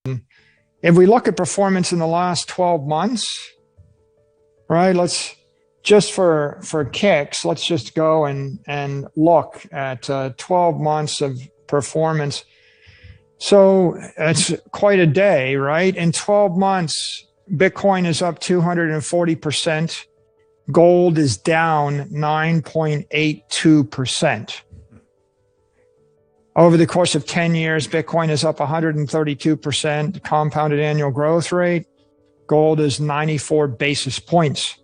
If we look at performance in the last 12 months, right, let's just for kicks, let's just go and look at 12 months of performance. So it's quite a day, right? In 12 months, Bitcoin is up 240%. Gold is down 9.82%. Over the course of 10 years, Bitcoin is up 132% compounded annual growth rate. Gold is 94 basis points.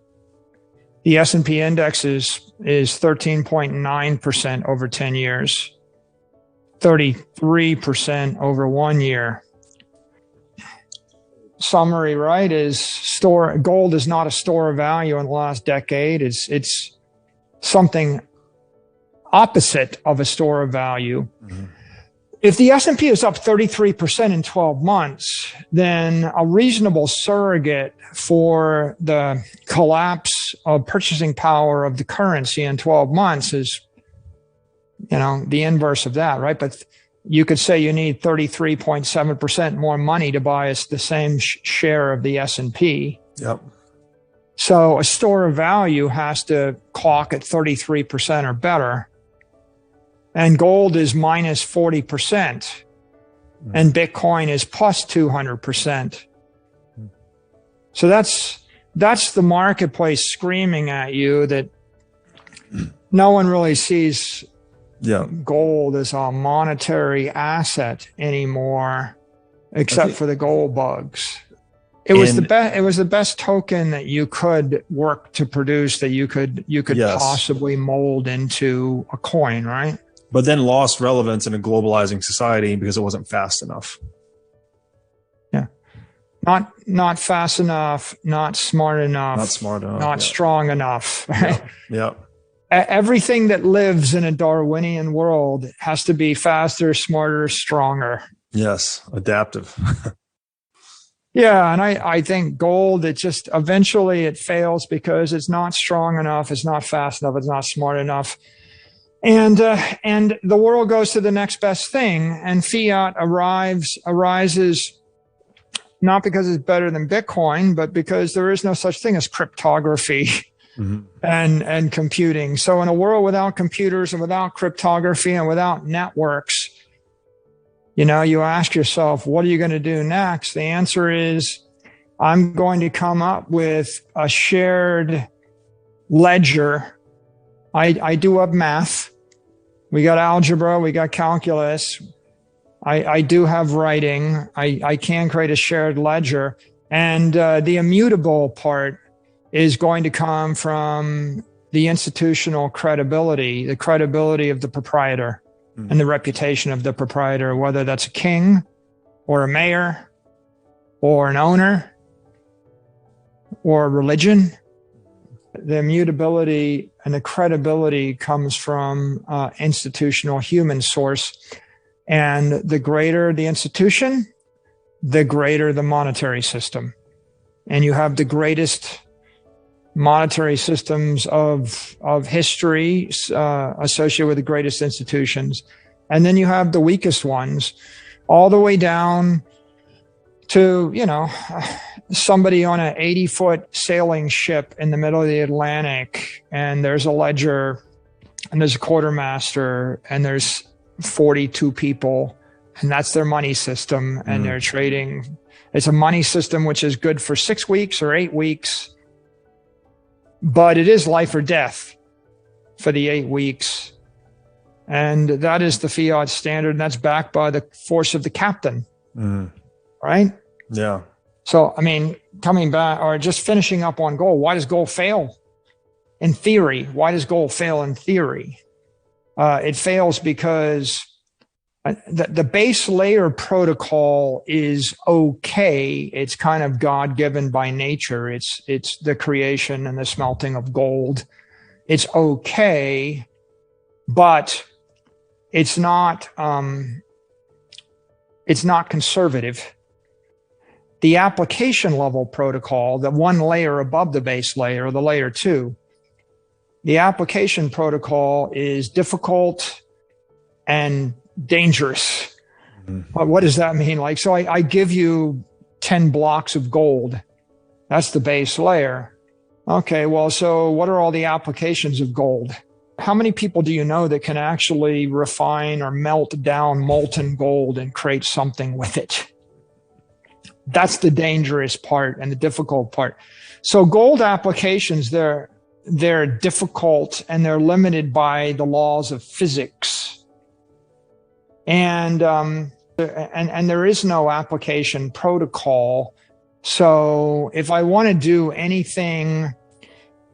The S&P index is 13.9% over 10 years, 33% over 1 year. Summary, right, is gold is not a store of value in the last decade. It's something opposite of a store of value. Mm-hmm. If the S&P is up 33% in 12 months, then a reasonable surrogate for the collapse of purchasing power of the currency in 12 months is, the inverse of that, right? But you could say you need 33.7% more money to buy the same share of the S&P. Yep. So a store of value has to clock at 33% or better. And gold is minus 40%. And Bitcoin is plus 200%. So that's the marketplace screaming at you that no one really sees gold as a monetary asset anymore, except for the gold bugs. It was the best token that you could work to produce, that you could possibly mold into a coin, right? But then lost relevance in a globalizing society because it wasn't fast enough. Yeah. Not fast enough, not smart enough, not strong enough. Right? Yeah. Everything that lives in a Darwinian world has to be faster, smarter, stronger. Yes, adaptive. Yeah, and I think gold, it just eventually it fails because it's not strong enough, it's not fast enough, it's not smart enough. And the world goes to the next best thing, and fiat arises not because it's better than Bitcoin, but because there is no such thing as cryptography and computing. So in a world without computers and without cryptography and without networks, you ask yourself, what are you going to do next? The answer is, I'm going to come up with a shared ledger. I do have math. We got algebra. We got calculus. I do have writing. I can create a shared ledger. And the immutable part is going to come from the institutional credibility, the credibility of the proprietor and the reputation of the proprietor, whether that's a king or a mayor or an owner or a religion. The immutability and the credibility comes from institutional human source. And the greater the institution, the greater the monetary system. And you have the greatest monetary systems of history associated with the greatest institutions. And then you have the weakest ones, all the way down to, somebody on an 80-foot sailing ship in the middle of the Atlantic, and there's a ledger, and there's a quartermaster, and there's 42 people, and that's their money system, and they're trading. It's a money system which is good for 6 weeks or 8 weeks, but it is life or death for the 8 weeks. And that is the fiat standard, and that's backed by the force of the captain, right? Yeah. So, coming back or just finishing up on gold, why does gold fail? In theory, why does gold fail in theory? It fails because the base layer protocol is okay. It's kind of God-given by nature. It's the creation and the smelting of gold. It's okay, but it's not conservative. The application level protocol, the one layer above the base layer, the layer 2, the application protocol is difficult and dangerous. What does that mean? Like, so I give you 10 blocks of gold. That's the base layer. Okay, well, so what are all the applications of gold? How many people do you know that can actually refine or melt down molten gold and create something with it? That's the dangerous part and the difficult part. So gold applications, they're difficult and they're limited by the laws of physics. And there is no application protocol. So if I want to do anything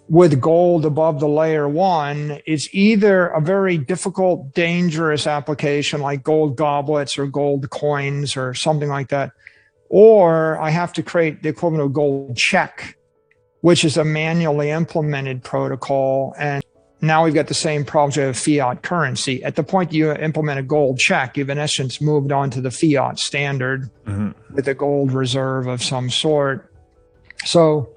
with gold above the layer 1, it's either a very difficult, dangerous application like gold goblets or gold coins or something like that, or I have to create the equivalent of gold check, which is a manually implemented protocol. And now we've got the same problem with fiat currency. At the point you implement a gold check, you've in essence moved on to the fiat standard with a gold reserve of some sort. So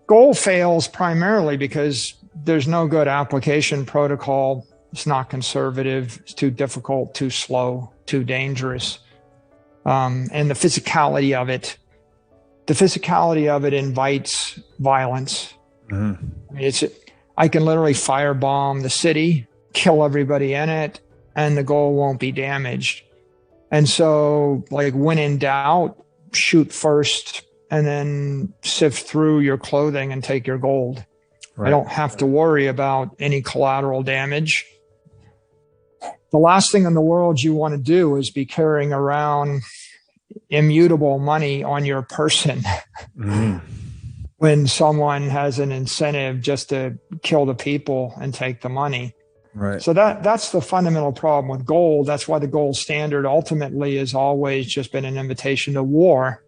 gold fails primarily because there's no good application protocol. It's not conservative. It's too difficult, too slow, too dangerous. And the physicality of it invites violence. I mean, I can literally firebomb the city, kill everybody in it, and the gold won't be damaged. And so, like, when in doubt, shoot first and then sift through your clothing and take your gold. Right. I don't have to worry about any collateral damage. The last thing in the world you want to do is be carrying around immutable money on your person when someone has an incentive just to kill the people and take the money. Right. So that's the fundamental problem with gold. That's why the gold standard ultimately has always just been an invitation to war.